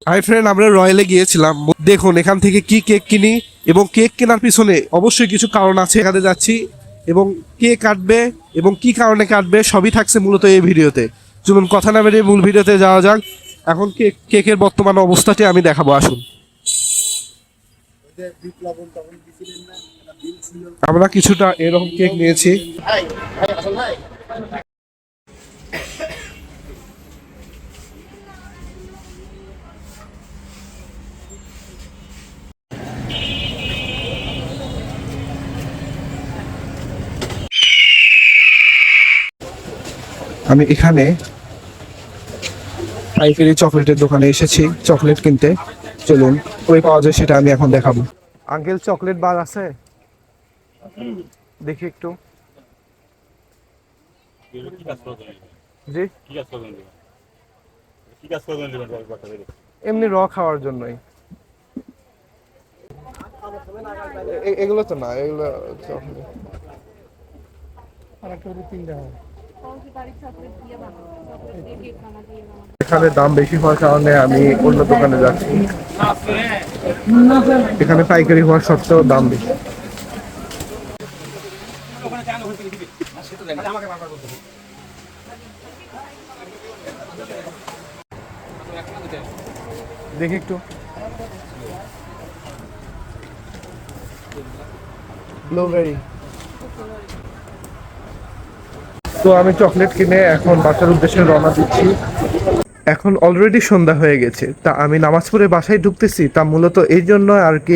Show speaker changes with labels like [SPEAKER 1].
[SPEAKER 1] Hi friend, আমরা রয়্যালে গিয়েছিলাম। দেখুন এখান থেকে কি কেক কিনি, এবং কেক কেনার পিছনে অবশ্যই কিছু কারণ আছে। এখানে যাচ্ছি এবং কে কাটবে এবং কি কারণে কাটবে সবই থাকছে মূলত এই ভিডিওতে। চলুন কথা না বেরিয়ে মূল ভিডিওতে যাওয়া যাক। এখন কেকের বর্তমান অবস্থাটি আমি দেখাবো, আসুন। আমরা কিছুটা এরকম কেক নিয়েছি। আমি এখানে পাইকারি চকলেটের দোকানে এসেছি চকলেট কিনতে। চলুন কই পাওয়া যায় সেটা আমি এখন দেখাবো। আঙ্কেল, চকলেট বার আছে? দেখি একটু। জি, এমনি র খাওয়ার জন্যই। এগুলো তো না, এগুলো চকলেট। এখানে দাম বেশি হওয়ার কারণে আমি অন্য দোকানে যাচ্ছি। এখানে পাইকারি হওয়ার সত্ত্বেও দাম বেশি। দেখি একটু। ব্লুবেরি। তো আমি চকলেট কিনে এখন বাসার উদ্দেশ্যে রওনা দিচ্ছি। এখন অলরেডি সন্ধ্যা হয়ে গেছে, তা আমি নামাজ পড়ে বাসায় ঢুকতেছি, তা মূলত এই জন্য আর কি।